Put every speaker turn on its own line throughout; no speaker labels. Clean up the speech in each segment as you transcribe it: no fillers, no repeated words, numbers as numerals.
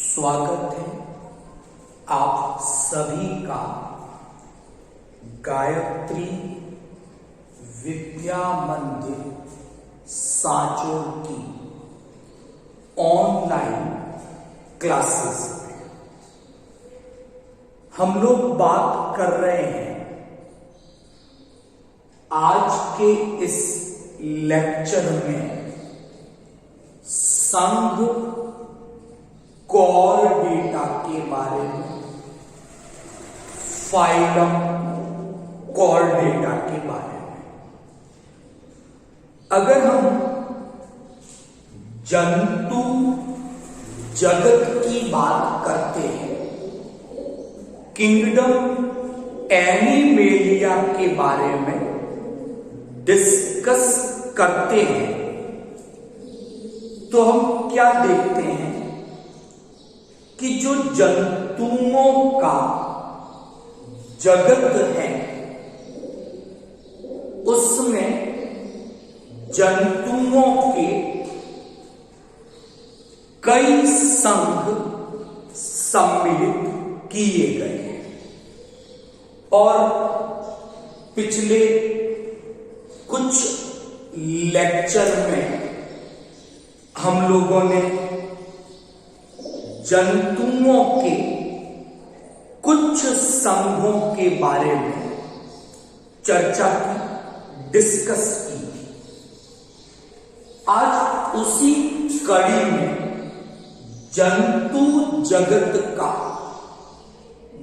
स्वागत है आप सभी का गायत्री विद्या मंदिर सांचौर की ऑनलाइन क्लासेस में। हम लोग बात कर रहे हैं आज के इस लेक्चर में संघ कोर डेटा के बारे में, फाइलम कोर डेटा के बारे में। अगर हम जंतु जगत की बात करते हैं, किंगडम एनिमेलिया के बारे में डिस्कस करते हैं, तो हम क्या देखते हैं कि जो जंतुओं का जगत है उसमें जंतुओं के कई संघ सम्मिलित किए गए हैं। और पिछले कुछ लेक्चर में हम लोगों ने जंतुओं के कुछ संघों के बारे में चर्चा की, डिस्कस की। आज उसी कड़ी में जंतु जगत का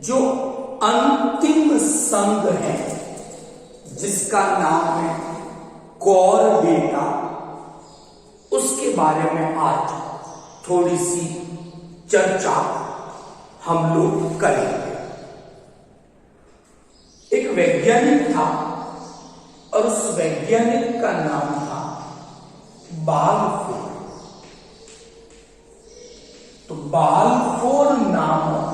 जो अंतिम संघ है जिसका नाम है कोर डेटा, उसके बारे में आज थोड़ी सी चर्चा हम लोग करेंगे। एक वैज्ञानिक था और उस वैज्ञानिक का नाम था बाल्फोर। तो बाल्फोर नामक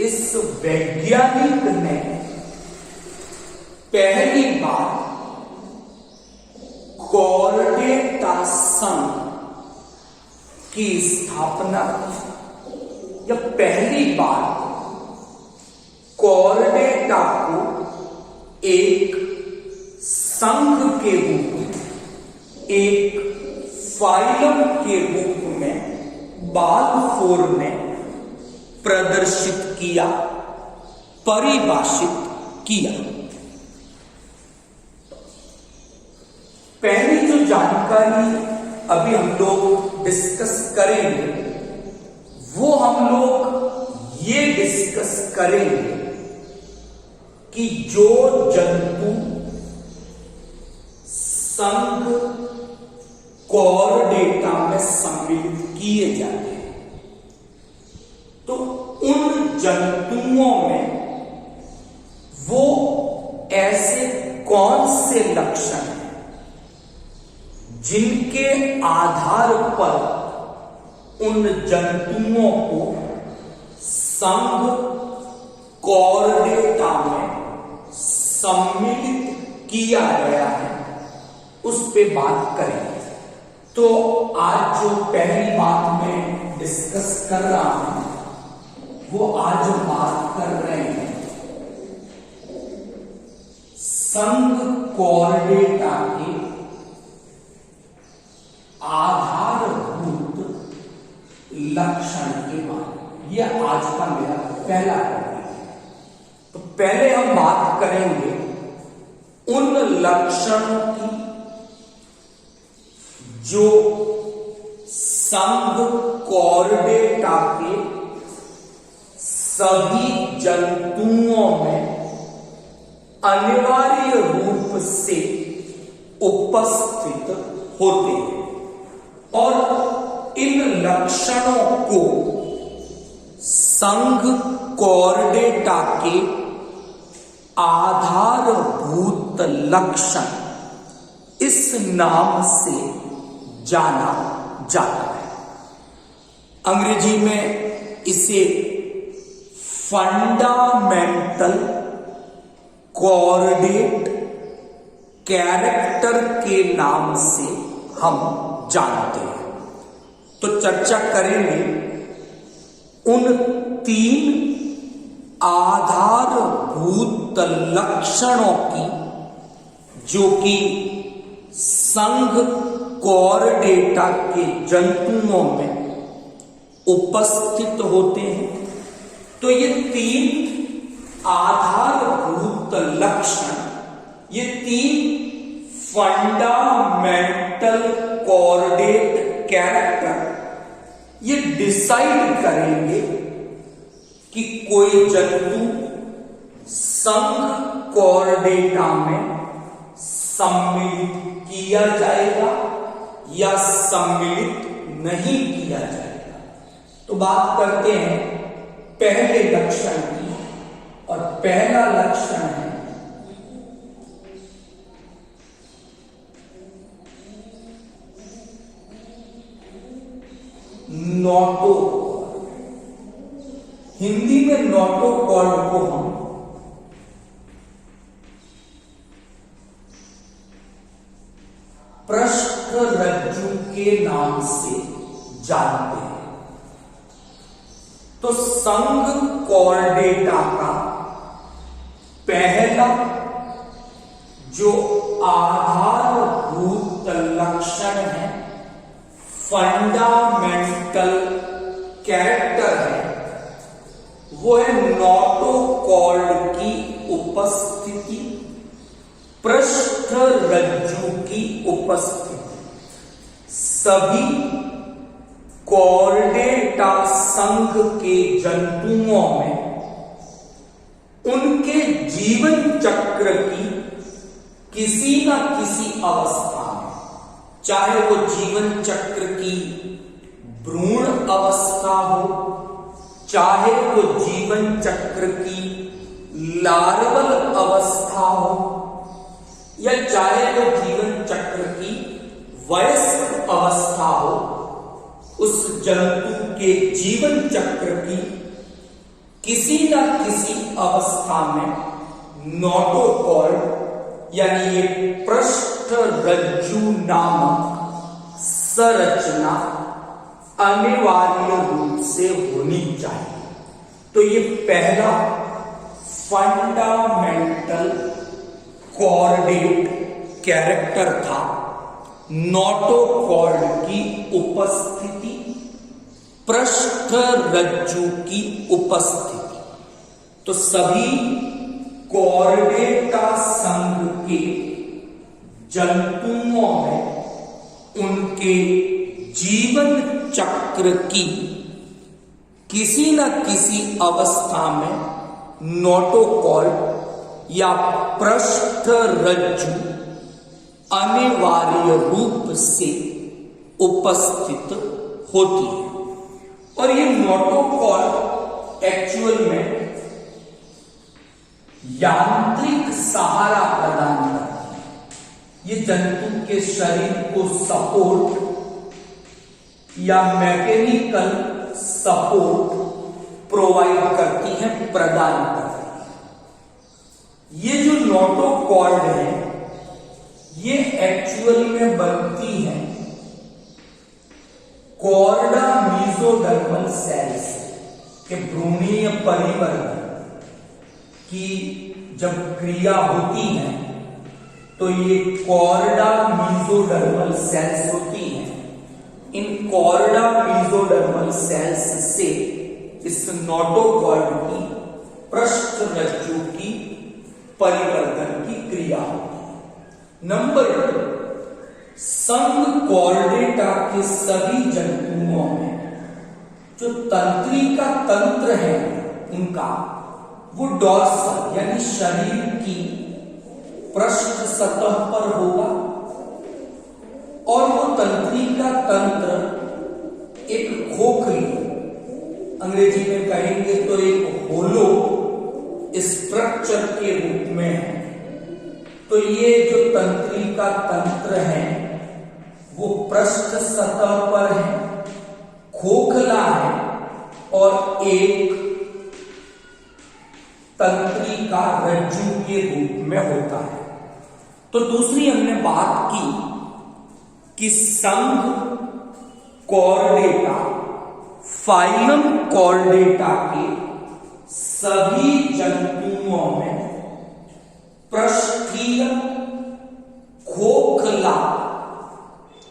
इस वैज्ञानिक ने पहली बार कोर डेटा संघ की स्थापना की, या पहली बार कोर डेटा को एक संघ के रूप में, एक फाइलम के रूप में बाल्फोर ने प्रदर्शित किया, परिभाषित किया। पहली जो जानकारी अभी हम लोग डिस्कस करेंगे वो हम लोग ये डिस्कस करेंगे कि जो जंतु संघ कोर डेटा में सम्मिलित किए जाते हैं, तो उन जंतुओं में वो ऐसे कौन से लक्षण हैं जिनके आधार पर उन जंतुओं को संघ कोर डेटा में सम्मिलित किया गया है, उस पे बात करेंगे। तो आज जो पहली बात मैं डिस्कस कर रहा हूं वो आज बात कर रहे हैं संघ कोर डेटा के आधारभूत लक्षण के बारे में। यह आज का मेरा पहला टॉपिक है। तो पहले हम बात करेंगे उन लक्षणों की जो संघ कोर डेटा के सभी जंतुओं में अनिवार्य रूप से उपस्थित होते हैं, और इन लक्षणों को संघ कोर डेटा के आधारभूत लक्षण इस नाम से जाना जाता है। अंग्रेजी में इसे फंडामेंटल कोऑर्डिनेट कैरेक्टर के नाम से हम जानते हैं। तो चर्चा करेंगे उन तीन आधारभूत लक्षणों की जो कि संघ कॉर्डेटा के जंतुओं में उपस्थित होते हैं। तो ये तीन आधारभूत लक्षण, ये तीन फंडामेंटल कॉर्डेट कैरेक्टर, ये डिसाइड करेंगे कि कोई जंतु संघ कॉर्डेटा में सम्मिलित किया जाएगा या सम्मिलित नहीं किया जाएगा। तो बात करते हैं पहले लक्षण की, और पहला लक्षण है नोटोकॉर्ड। हिंदी में नोटोकॉर्ड को हम पृष्ठरज्जु के नाम से जानते हैं। तो संघ कॉर्डेटा का पहला जो आधारभूत लक्षण है, फंडामेंटल कैरेक्टर है, वो है नोटोकॉर्ड की उपस्थिति, पृष्ठरज्जु की उपस्थिति। सभी कॉर्डेटा संघ के जंतुओं में उनके जीवन चक्र की किसी न किसी अवस्था में, चाहे वो जीवन चक्र की भ्रूण अवस्था हो, चाहे वो जीवन चक्र की लार्वल अवस्था हो, या चाहे वो जीवन चक्र की वयस्क अवस्था हो, उस जंतु के जीवन चक्र की किसी न किसी अवस्था में नोटोकॉर्ड यानी ये पृष्ठरज्जु नामक संरचना अनिवार्य रूप से होनी चाहिए। तो ये पहला फंडामेंटल कॉर्डेट कैरेक्टर था, नोटोकॉर्ड की उपस्थिति, पृष्ठरज्जु की उपस्थिति। तो सभी कॉर्डेटा संघ के जंतुओं में उनके जीवन चक्र की किसी न किसी अवस्था में नोटोकॉर्ड या पृष्ठरज्जु अनिवार्य रूप से उपस्थित होती है। और ये नोटोकॉर्ड एक्चुअल में यांत्रिक सहारा प्रदान करती है। ये जंतु के शरीर को सपोर्ट या मैकेनिकल सपोर्ट प्रोवाइड करती है, प्रदान करती है। ये जो नोटोकॉर्ड है ये एक्चुअल में बनती है कॉर्डा मेसोडर्मल सेल्स के भ्रूणीय परिवर्तन की जब क्रिया होती है तो ये कॉर्डा मेसोडर्मल सेल्स होती हैं। इन कॉर्डा मेसोडर्मल सेल्स से इस नोटोकॉर्ड की पृष्ठरज्जु की परिवर्तन की क्रिया होती है। नंबर 2, संघ कॉर्डेटा के सभी जंतुओं में जो तंत्रिका तंत्र है उनका वो डॉर्सल यानी शरीर की पृष्ठ सतह पर होगा, और वो तंत्रिका तंत्र एक खोखली, अंग्रेजी में कहेंगे तो एक होलो स्ट्रक्चर के रूप में है। तो ये जो तंत्रिका तंत्र है वो पृष्ठ सतह पर है, खोखला है और एक तंत्रिका रज्जु के रूप में होता है। तो दूसरी हमने बात की कि संघ कॉर्डेटा फाइलम कॉर्डेटा के सभी जंतुओं में पृष्ठीय खोखला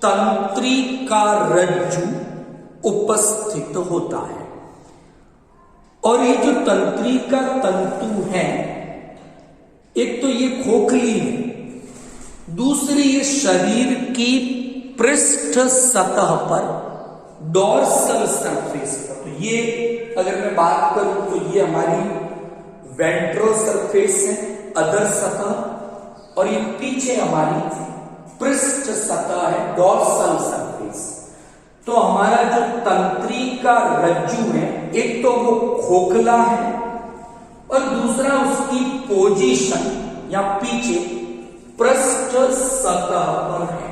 तंत्रिका रज्जु उपस्थित होता है। और ये जो तंत्रिका तंतु है, एक तो ये खोखली है, दूसरी ये शरीर की पृष्ठ सतह पर डॉर्सल सरफेस पर, तो ये अगर मैं बात करूं तो ये हमारी वेंट्रो सरफेस है, अदर सतह, और ये पीछे हमारी पृष्ठ सतह है, डॉर्सल सरफेस। तो हमारा जो तंत्रिका रज्जु है, एक तो वो खोखला है और दूसरा उसकी पोजीशन या पीछे पृष्ठ सतह पर है।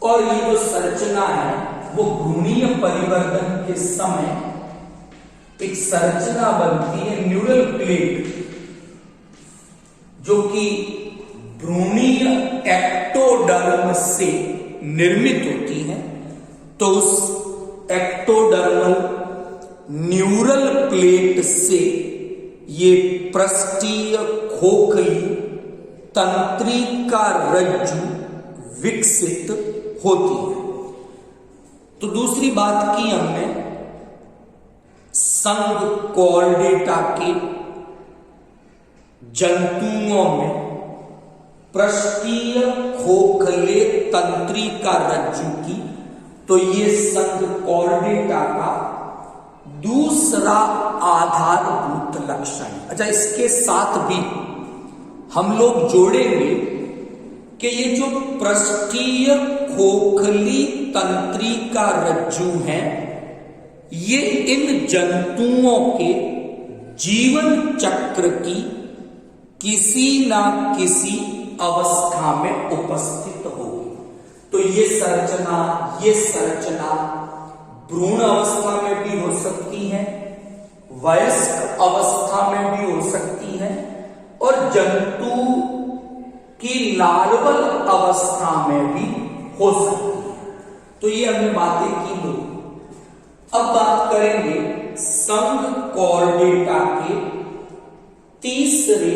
और ये जो संरचना है वो भ्रूणीय परिवर्तन के समय एक संरचना बनती है न्यूरल प्लेट, जो कि भ्रूणीय एक्टोडर्म से निर्मित होती है। तो उस एक्टोडर्मल न्यूरल प्लेट से ये पृष्ठीय खोखली तंत्रिका रज्जु विकसित होती है। तो दूसरी बात की हमने संघ कॉर्डेटा के जंतुओं में पृष्ठीय खोखले तंत्रिका रज्जु की, तो ये संघ कॉर्डेटा का दूसरा आधारभूत लक्षण। अच्छा, इसके साथ भी हम लोग जोड़ेंगे कि ये जो पृष्ठीय खोखली तंत्रिका रज्जु है, ये इन जंतुओं के जीवन चक्र की किसी ना किसी अवस्था में उपस्थित होगी। तो ये संरचना भ्रूण अवस्था में भी हो सकती है, वयस्क अवस्था में भी हो सकती है, और जंतु की लार्वल अवस्था में भी हो सकती है। तो ये हमने बातें की लो। अब बात करेंगे संघ कॉर्डेटा के तीसरे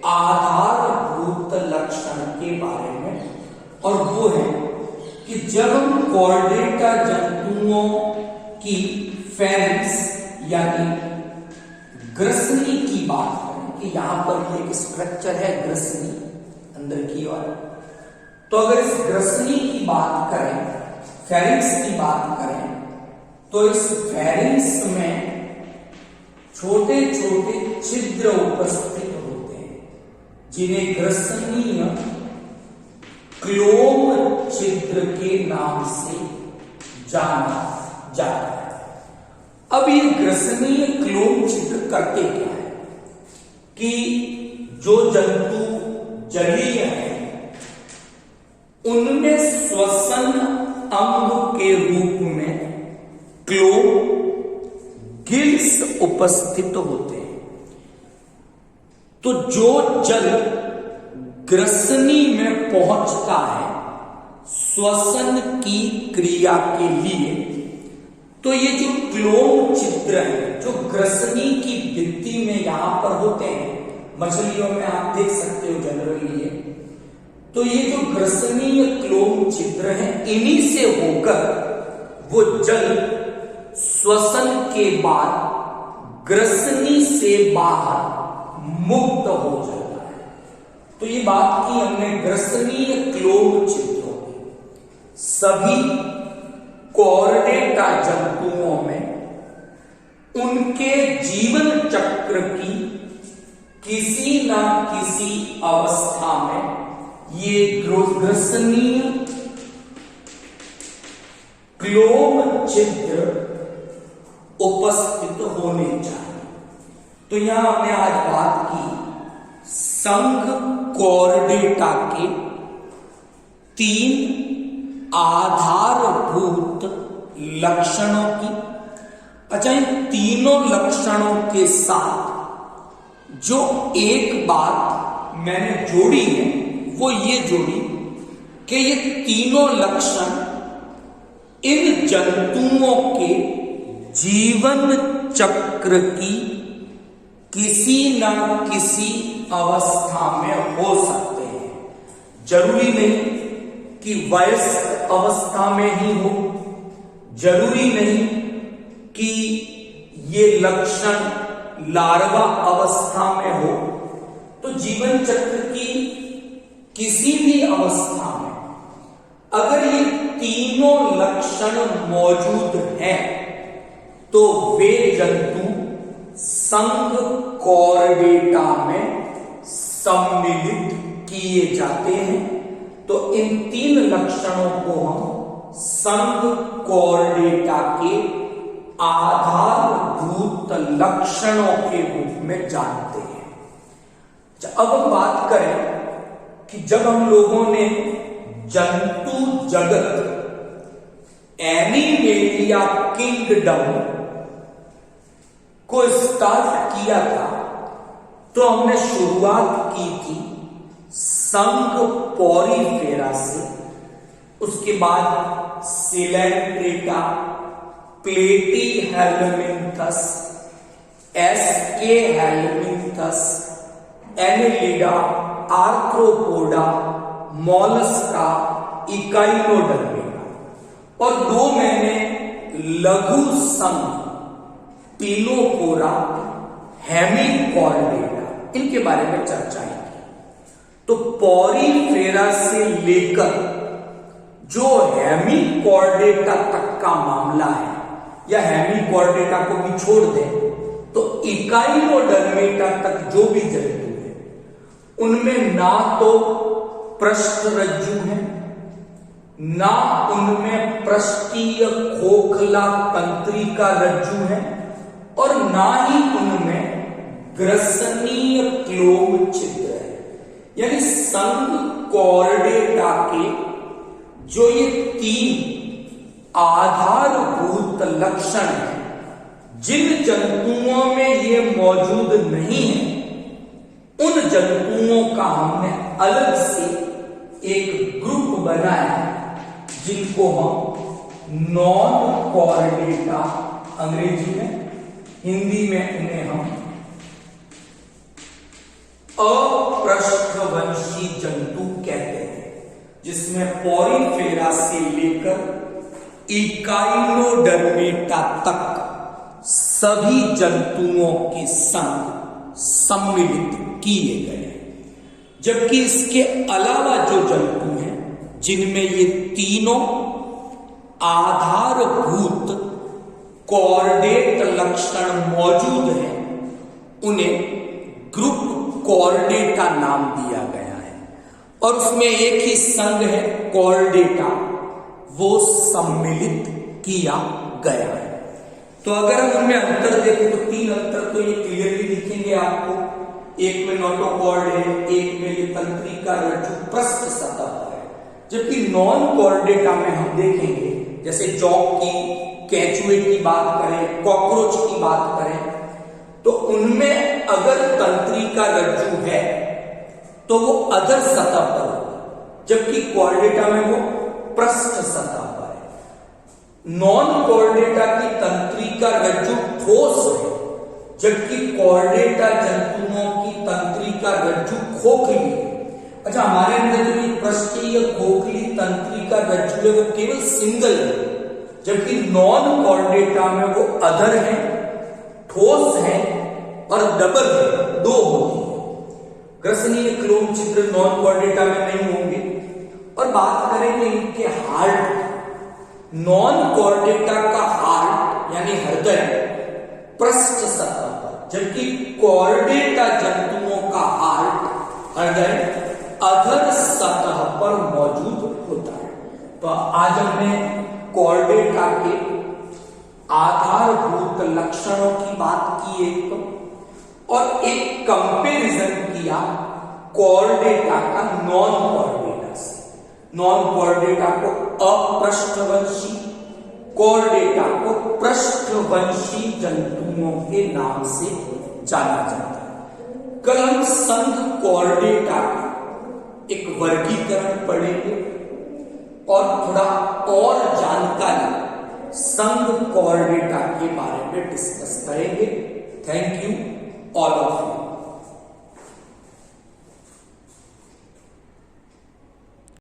आधारभूत लक्षण के बारे में, और वो है कि जब हम कॉर्डेटा जंतुओं की फेरिंक्स यानी ग्रसनी की बात करें, कि यहां पर एक स्ट्रक्चर है ग्रसनी अंदर की ओर, तो अगर इस ग्रसनी की बात करें, फेरिंक्स की बात करें, तो इस फेरिंक्स में छोटे छोटे छिद्र उपस्थित होते हैं, जिन्हें ग्रसनीय क्लोम छिद्र के नाम से जाना जाता है। अब ये ग्रसनीय क्लोम छिद्र करते क्या है कि जो जंतु जलीय है उनमें श्वसन अंग के रूप में क्लोम गिल्स उपस्थित होते हैं। तो जो जल ग्रसनी में पहुंचता है श्वसन की क्रिया के लिए, तो ये जो क्लोम छिद्र है जो ग्रसनी की भित्ति में यहां पर होते हैं, मछलियों में आप देख सकते हो जनरली ये, तो ये जो ग्रसनीय क्लोम छिद्र है, इन्हीं से होकर वो जल श्वसन के बाद ग्रसनी से बाहर मुक्त हो जाता है। तो ये बात की हमने ग्रसनीय क्लोम छिद्रों की। सभी कॉर्डेटा जंतुओं में उनके जीवन चक्र की किसी ना किसी अवस्था में ये ग्रसनीय क्लोम छिद्र उपस्थित होने चाहिए। तो यहां हमने आज बात की संघ कॉर्डेटा के 3 आधारभूत लक्षणों की। अच्छा, इन तीनों लक्षणों के साथ जो एक बात मैंने जोड़ी है वो ये जोड़ी कि ये तीनों लक्षण इन जंतुओं के जीवन चक्र की किसी न किसी अवस्था में हो सकते हैं। जरूरी नहीं कि वयस्क अवस्था में ही हो, जरूरी नहीं कि ये लक्षण लार्वा अवस्था में हो। तो जीवन चक्र की किसी भी अवस्था में अगर ये तीनों लक्षण मौजूद हैं तो वे जंतु संघ कॉर्डेटा में सम्मिलित किए जाते हैं। तो इन तीन लक्षणों को हम संघ कॉर्डेटा के आधारभूत लक्षणों के रूप में जानते हैं। अब हम बात करें कि जब हम लोगों ने जंतु जगत एनिमेलिया किंगडम को स्टार्ट किया था तो हमने शुरुआत की थी संघ पॉरीफेरा से, उसके बाद Coelenterata, Platyhelminthes, Aschelminthes, Annelida, Arthropoda, Mollusca, Echinodermata और 2 मैंने लघु संघ टिलोफोरा, हेमिकॉर्डेटा, इनके बारे में चर्चा की। तो पॉरीफेरा से लेकर जो हेमिकॉर्डेटा तक का मामला है, या हेमिकॉर्डेटा को भी छोड़ दें तो इकाइनोडर्मेटा तक जो भी जंतु है उनमें ना तो पृष्ठरज्जु है, ना उनमें पृष्ठीय खोखला तंत्रिका रज्जु है और ना ही उनमें ग्रसनीय क्लोम छिद्र है। यानी संघ कॉर्डेटा के जो ये 3 आधारभूत लक्षण हैं, जिन जंतुओं में ये मौजूद नहीं है उन जंतुओं का हमने अलग से एक ग्रुप बनाया जिनको हम नॉन कॉर्डेटा, अंग्रेजी में, हिंदी में उन्हें हम अपृष्ठवंशी जंतु कहते हैं, जिसमें पॉरीफेरा से लेकर इकाइनोडर्मेटा तक सभी जंतुओं के संग सम्मिलित किए गए। जबकि इसके अलावा जो जंतु हैं जिनमें ये तीनों आधारभूत कॉर्डेट लक्षण मौजूद हैं उन्हें ग्रुप कॉर्डेटा नाम दिया गया है और उसमें एक ही संघ है कॉर्डेटा, वो सम्मिलित किया गया है। तो अगर हम उनमें अंतर देखें तो 3 अंतर तो ये क्लियरली दिखेंगे आपको। एक में नोटोकॉर्ड है, एक में ये तंत्रिका रज्जु पृष्ठ सतह पर है, जबकि नॉन कॉर्डेटा में हम देखेंगे जैसे जॉक की, केचुए की बात करें, कॉकरोच की बात करें तो उनमें अगर तंत्रिका रज्जु है तो वो अधर सतह पर होगा, जबकि कॉर्डेटा में वो पृष्ठ सतह पर है। नॉन कॉर्डेटा की तंत्रिका रज्जु ठोस है, जबकि कॉर्डेटा जंतुओं की तंत्रिका रज्जु खोखली है। अच्छा, हमारे अंदर जो ये पृष्ठीय खोखली तंत्रिका रज्जु है वो केवल सिंगल है, जबकि नॉन कॉर्डेटा में वो अधर है, ठोस है और डबल है, 2 होती है। ग्रसनीय क्लोम छिद्र नॉन कॉर्डेटा में नहीं होंगे। और बात करेंगे इनके हार्ट, नॉन कॉर्डेटा का हार्ट यानी हृदय पृष्ठ सतह पर, जबकि कॉर्डेटा जंतुओं का हार्ट, हृदय अधर सतह पर मौजूद होता है। तो आज हमने कॉर्डेटा के आधारभूत लक्षणों की बात की एक तो, और एक कंपैरिजन किया कॉर्डेटा का नॉन कॉर्डेटा से। नॉन कॉर्डेटा को अपृष्ठवंशी, कॉर्डेटा को पृष्ठवंशी जंतुओं के नाम से जाना जाता है। कल हम संघ कॉर्डेटा का एक वर्गीकरण पढ़ेंगे और थोड़ा और जानकारी संघ कॉर्डेटा के बारे में डिस्कस करेंगे। Thank you all of you.